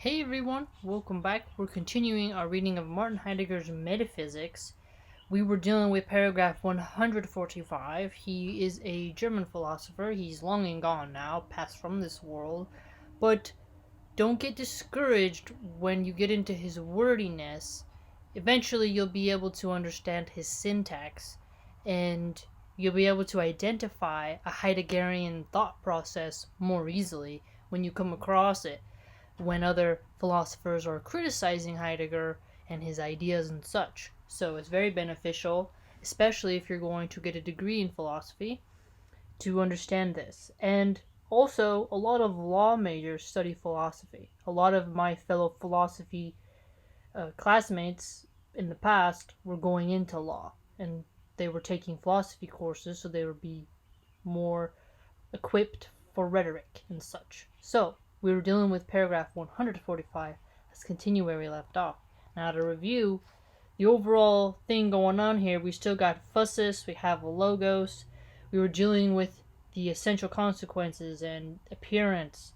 Hey everyone, welcome back. We're continuing our reading of Martin Heidegger's Metaphysics. We were dealing with paragraph 145. He is a German philosopher. He's long and gone now, passed from this world. But don't get discouraged when you get into his wordiness. Eventually you'll be able to understand his syntax and you'll be able to identify a Heideggerian thought process more easily when you come across it, when other philosophers are criticizing Heidegger and his ideas and such. So it's very beneficial, especially if you're going to get a degree in philosophy, to understand this. And also, a lot of law majors study philosophy. A lot of my fellow philosophy classmates in the past were going into law, and they were taking philosophy courses, so they would be more equipped for rhetoric and such. So, we were dealing with paragraph 145. Let's continue where we left off. Now, to review the overall thing going on here, we still got phusis, we have a logos, we were dealing with the essential consequences and appearance,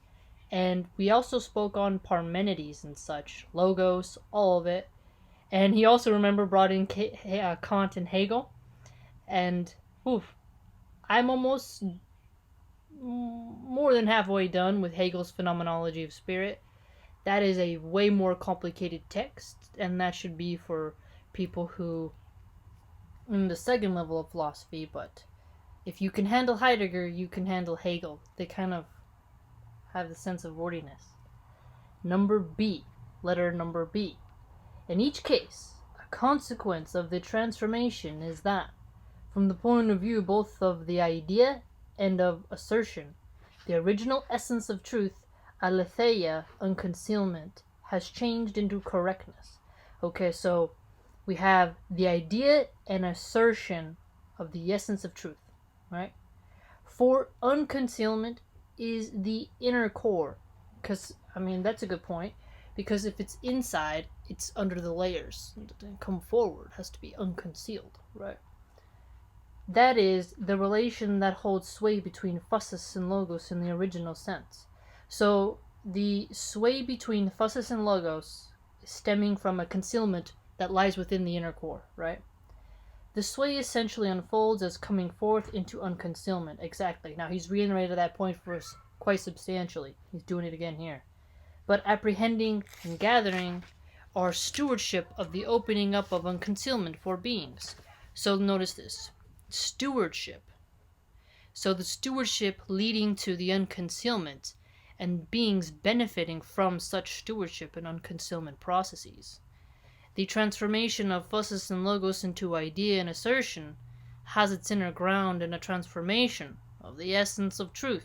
and we also spoke on Parmenides and such, logos, all of it. And he also, remember, brought in Kant and Hegel. And, I'm almost more than halfway done with Hegel's Phenomenology of Spirit. That is a way more complicated text, and that should be for people who in the second level of philosophy. But if you can handle Heidegger, you can handle Hegel. They kind of have the sense of wordiness. Number B, letter number B. In each case, a consequence of the transformation is that, from the point of view both of the idea and of assertion, the original essence of truth, aletheia, unconcealment, has changed into correctness. Okay, so we have the idea and assertion of the essence of truth, right? For unconcealment is the inner core, because, that's a good point, because if it's inside, it's under the layers. Come forward has to be unconcealed, right? That is the relation that holds sway between phusis and logos in the original sense. So the sway between phusis and logos is stemming from a concealment that lies within the inner core, right? The sway essentially unfolds as coming forth into unconcealment. Exactly. Now he's reiterated that point for us quite substantially. He's doing it again here. But apprehending and gathering are stewardship of the opening up of unconcealment for beings. So notice this. Stewardship. So the stewardship leading to the unconcealment, and beings benefiting from such stewardship and unconcealment processes. The transformation of phusis and logos into idea and assertion has its inner ground in a transformation of the essence of truth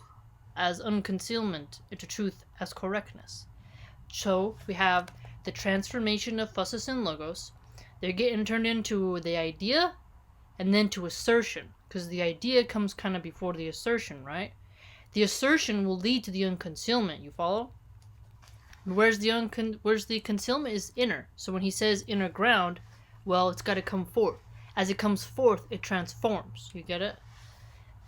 as unconcealment into truth as correctness. So we have the transformation of phusis and logos. They're getting turned into the idea and then to assertion, because the idea comes kind of before the assertion, right? The assertion will lead to the unconcealment, you follow? Where's the concealment is inner. So when he says inner ground, well, it's got to come forth. As it comes forth, it transforms. You get it?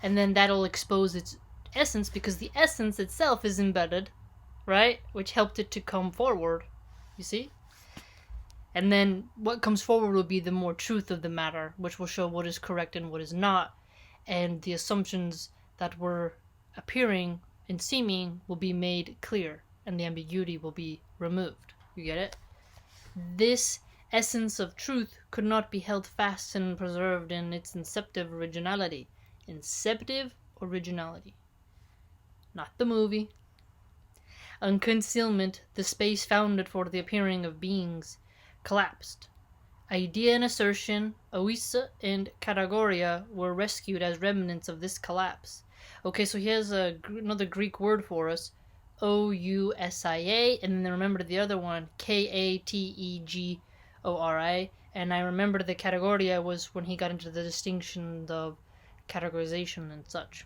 And then that'll expose its essence, because the essence itself is embedded, right? Which helped it to come forward. You see? And then what comes forward will be the more truth of the matter, which will show what is correct and what is not. And the assumptions that were appearing and seeming will be made clear, and the ambiguity will be removed. You get it? This essence of truth could not be held fast and preserved in its inceptive originality. Inceptive originality. Not the movie. Unconcealment, the space founded for the appearing of beings, collapsed. Idea and assertion, ousia and categoria, were rescued as remnants of this collapse. Okay, so here's another Greek word for us, ousia, and then remember the other one, kategori, and I remember the categoria was when he got into the distinction of categorization and such.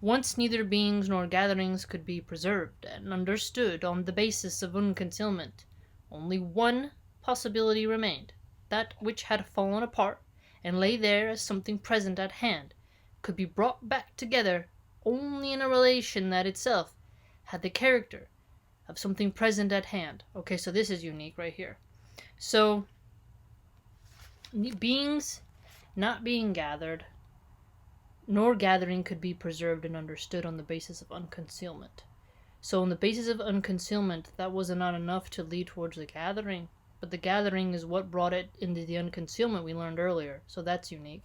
Once neither beings nor gatherings could be preserved and understood on the basis of unconcealment, only one possibility remained. That which had fallen apart and lay there as something present at hand could be brought back together only in a relation that itself had the character of something present at hand. Okay, so this is unique right here. So, beings not being gathered, nor gathering could be preserved and understood on the basis of unconcealment. So on the basis of unconcealment, that was not enough to lead towards the gathering, but the gathering is what brought it into the unconcealment we learned earlier, so that's unique.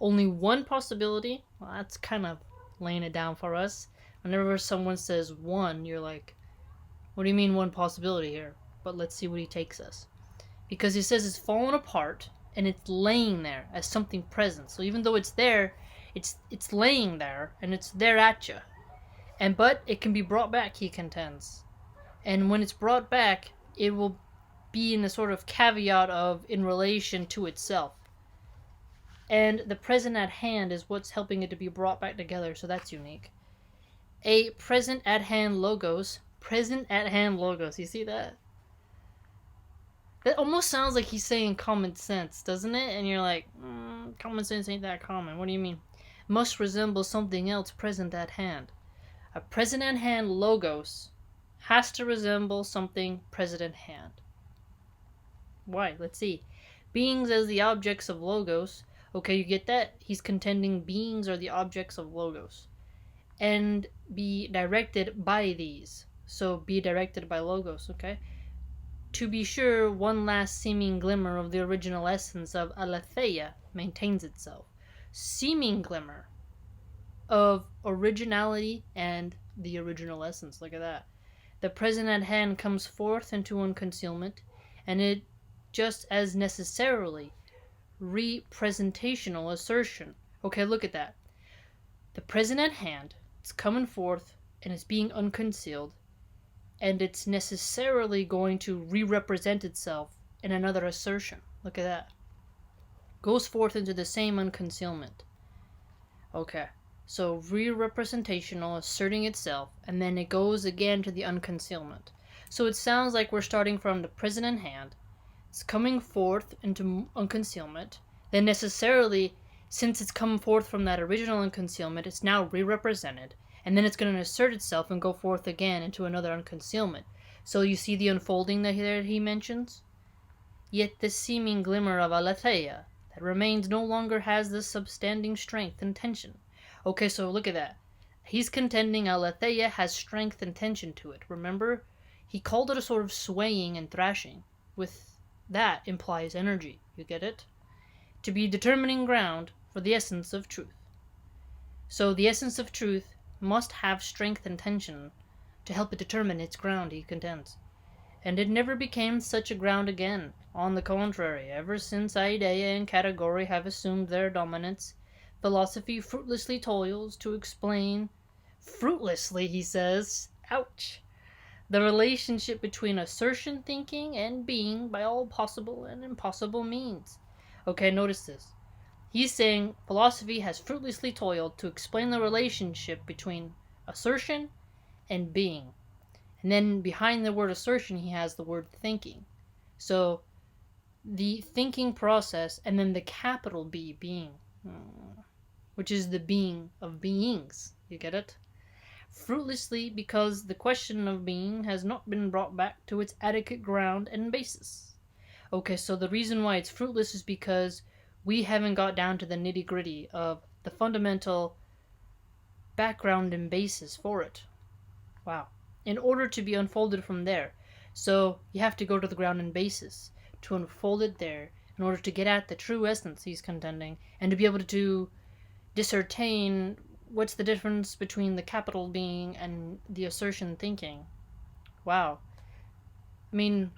Only one possibility, well, that's kind of laying it down for us. Whenever someone says one, you're like, what do you mean one possibility here? But let's see what he takes us. Because he says it's fallen apart, and it's laying there as something present. So even though it's there, it's laying there, and it's there at you. But it can be brought back, he contends. And when it's brought back, it will be in a sort of caveat of in relation to itself. And the present at hand is what's helping it to be brought back together, so that's unique. A present at hand logos, you see that? That almost sounds like he's saying common sense, doesn't it? And you're like, common sense ain't that common. What do you mean? Must resemble something else present at hand. A present at hand logos has to resemble something present at hand. Why? Let's see. Beings as the objects of logos. Okay, you get that? He's contending beings are the objects of logos. And be directed by these. So be directed by logos, okay? To be sure, one last seeming glimmer of the original essence of aletheia maintains itself. Seeming glimmer of originality and the original essence. Look at that. The present at hand comes forth into unconcealment, and it just as necessarily representational assertion. Okay, look at that. The present at hand, it's coming forth and it's being unconcealed, and it's necessarily going to re-represent itself in another assertion. Look at that. Goes forth into the same unconcealment. Okay, so re-representational, asserting itself, and then it goes again to the unconcealment. So it sounds like we're starting from the present in hand. It's coming forth into unconcealment. Then necessarily, since it's come forth from that original unconcealment, it's now re-represented. And then it's going to assert itself and go forth again into another unconcealment. So you see the unfolding that he mentions? Yet the seeming glimmer of aletheia that remains no longer has this substanding strength and tension. Okay, so look at that. He's contending aletheia has strength and tension to it. Remember? He called it a sort of swaying and thrashing. With that implies energy. You get it? To be determining ground for the essence of truth. So the essence of truth must have strength and tension to help it determine its ground, he contends. And it never became such a ground again. On the contrary, ever since idea and category have assumed their dominance, philosophy fruitlessly toils to explain, fruitlessly, he says, ouch, the relationship between assertion thinking and being by all possible and impossible means. Okay, notice this. He's saying philosophy has fruitlessly toiled to explain the relationship between assertion and being. And then behind the word assertion, he has the word thinking. So the thinking process and then the capital B, being, which is the being of beings. You get it? Fruitlessly because the question of being has not been brought back to its adequate ground and basis. Okay, so the reason why it's fruitless is because we haven't got down to the nitty-gritty of the fundamental background and basis for it. Wow. In order to be unfolded from there. So you have to go to the ground and basis to unfold it there in order to get at the true essence he's contending and to be able to discertain what's the difference between the capital being and the assertion thinking. Wow. I mean,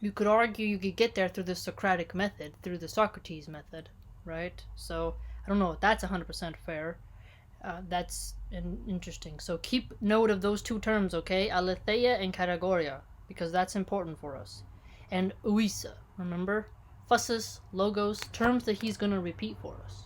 you could argue you could get there through the Socratic method, through the Socrates method, right? So, I don't know if that's 100% fair. That's interesting. So keep note of those two terms, okay? Aletheia and categoria, because that's important for us. And ouisa, remember? Phusis, logos, terms that he's going to repeat for us.